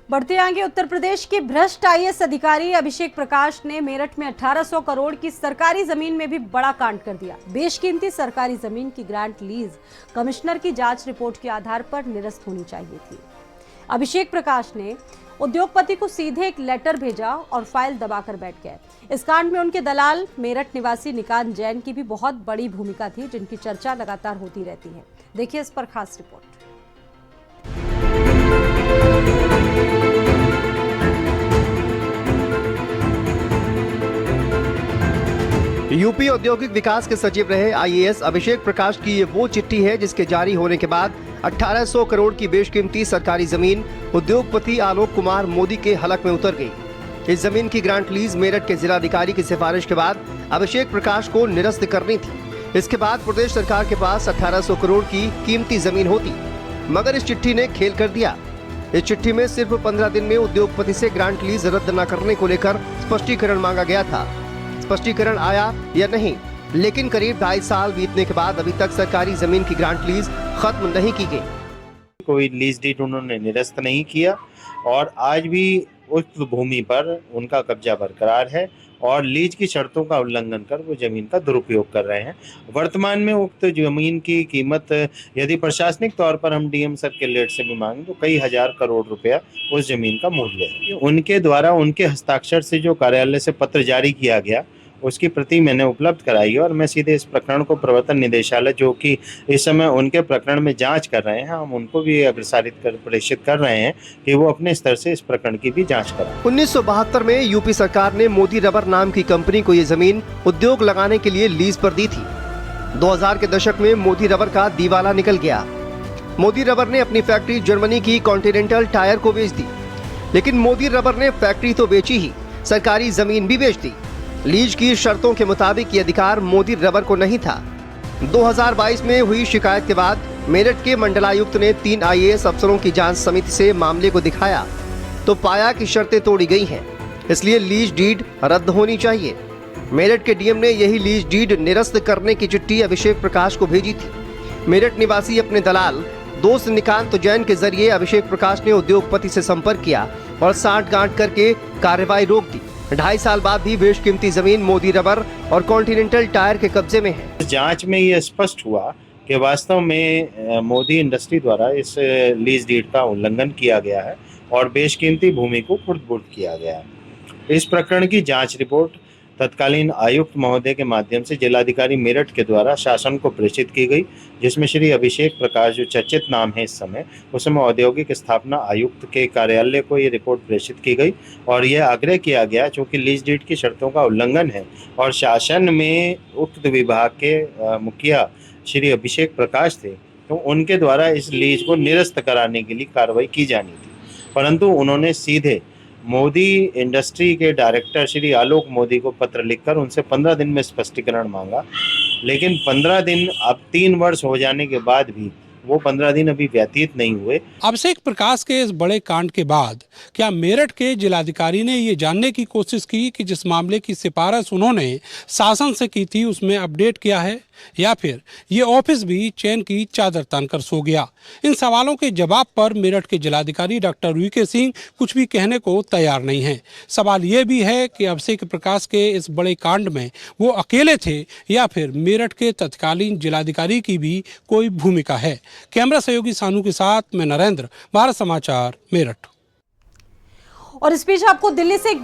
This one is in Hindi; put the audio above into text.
बढ़ते आगे उत्तर प्रदेश के भ्रष्ट आईएएस अधिकारी अभिषेक प्रकाश ने मेरठ में 1800 करोड़ की सरकारी जमीन में भी बड़ा कांड कर दिया। बेशकीमती सरकारी जमीन की ग्रांट लीज कमिश्नर की जांच रिपोर्ट के आधार पर निरस्त होनी चाहिए थी। अभिषेक प्रकाश ने उद्योगपति को सीधे एक लेटर भेजा और फाइल दबाकर बैठ गए। इस कांड में उनके दलाल मेरठ निवासी निकांत जैन की भी बहुत बड़ी भूमिका थी, जिनकी चर्चा लगातार होती रहती है। देखिए इस पर खास रिपोर्ट। यूपी औद्योगिक विकास के सचिव रहे आईएएस अभिषेक प्रकाश की ये वो चिट्ठी है जिसके जारी होने के बाद 1800 करोड़ की बेशकीमती सरकारी जमीन उद्योगपति आलोक कुमार मोदी के हलक में उतर गई। इस जमीन की ग्रांट लीज मेरठ के जिलाधिकारी की सिफारिश के बाद अभिषेक प्रकाश को निरस्त करनी थी। इसके बाद प्रदेश सरकार के पास 1800 करोड़ की कीमती जमीन होती, मगर इस चिट्ठी ने खेल कर दिया। इस चिट्ठी में सिर्फ 15 दिन में उद्योगपति से ग्रांट लीज रद्द न करने को लेकर स्पष्टीकरण मांगा गया था। स्पष्टीकरण आया या नहीं, लेकिन करीब 2.5 साल बीतने के बाद अभी तक सरकारी जमीन की ग्रांट लीज खत्म नहीं की गई। कोई लीज डीड उन्होंने निरस्त नहीं किया और आज भी उस भूमि पर उनका कब्जा बरकरार है और लीज की शर्तों का उल्लंघन कर वो जमीन का दुरुपयोग कर रहे हैं। वर्तमान में उक्त जमीन की कीमत यदि प्रशासनिक तौर पर हम डीएम सर के लेट से भी मांगे तो कई हजार करोड़ रुपया उस जमीन का मूल्य है। उनके द्वारा उनके हस्ताक्षर से जो कार्यालय से पत्र जारी किया गया उसकी प्रति मैंने उपलब्ध कराई है और मैं सीधे इस प्रकरण को प्रवर्तन निदेशालय, जो कि इस समय उनके प्रकरण में जांच कर रहे हैं, हम उनको भी प्रेषित कर रहे हैं कि वो अपने स्तर से इस प्रकरण की भी जांच करें। 1972 में यूपी सरकार ने मोदी रबर नाम की कंपनी को ये जमीन उद्योग लगाने के लिए लीज पर दी थी। 2000 के दशक में मोदी रबर का दीवाला निकल गया। मोदी रबर ने अपनी फैक्ट्री जर्मनी की कॉन्टिनेंटल टायर को बेच दी, लेकिन मोदी रबर ने फैक्ट्री तो बेची ही, सरकारी जमीन भी बेच दी। लीज की शर्तों के मुताबिक ये अधिकार मोदी रबर को नहीं था। 2022 में हुई शिकायत के बाद मेरठ के मंडलायुक्त ने 3 आईएएस अफसरों की जांच समिति से मामले को दिखाया तो पाया कि शर्तें तोड़ी गई हैं, इसलिए लीज डीड रद्द होनी चाहिए। मेरठ के डीएम ने यही लीज डीड निरस्त करने की चिट्ठी अभिषेक प्रकाश को भेजी थी। मेरठ निवासी अपने दलाल दोस्त निकांत जैन के जरिए अभिषेक प्रकाश ने उद्योगपति से संपर्क किया और साठगांठ करके कार्रवाई रोक दी। 2.5 साल बाद भी बेशकीमती जमीन मोदी रबर और कॉन्टिनेंटल टायर के कब्जे में है। जांच में ये स्पष्ट हुआ कि वास्तव में मोदी इंडस्ट्री द्वारा इस लीज डीड का उल्लंघन किया गया है और बेशकीमती भूमि को खुर्द-बुर्द किया गया है। इस प्रकरण की जांच रिपोर्ट तत्कालीन आयुक्त महोदय के माध्यम से जिलाधिकारी मेरठ के द्वारा शासन को प्रेषित की गई, जिसमें श्री अभिषेक प्रकाश जो चर्चित नाम है इस समय, उस समय औद्योगिक स्थापना आयुक्त के कार्यालय को ये रिपोर्ट प्रेषित की गई और यह आग्रह किया गया चूँकि लीज डीड की शर्तों का उल्लंघन है और शासन में उक्त विभाग के मुखिया श्री अभिषेक प्रकाश थे, तो उनके द्वारा इस लीज को निरस्त कराने के लिए कार्रवाई की जानी थी, परंतु उन्होंने सीधे मोदी इंडस्ट्री के डायरेक्टर श्री आलोक मोदी को पत्र लिखकर उनसे 15 दिन में स्पष्टीकरण मांगा, लेकिन 15 दिन अब 3 वर्ष हो जाने के बाद भी वो 15 दिन अभी व्यतीत नहीं हुए। अभिषेक प्रकाश के इस बड़े कांड के बाद क्या मेरठ के जिलाधिकारी ने ये जानने की कोशिश की कि जिस मामले की सिफारिश उन्होंने शासन से की थी उसमें अपडेट किया है, या फिर ये ऑफिस भी चैन की चादर तानकर सो गया? इन सवालों के जवाब पर मेरठ के जिलाधिकारी डॉक्टर वीके सिंह कुछ भी कहने को तैयार नहीं है। सवाल ये भी है कि अभिषेक प्रकाश के इस बड़े कांड में वो अकेले थे या फिर मेरठ के तत्कालीन जिलाधिकारी की भी कोई भूमिका है। कैमरा सहयोगी सानू के साथ मैं नरेंद्र, भारत समाचार, मेरठ। और इस बीच आपको दिल्ली से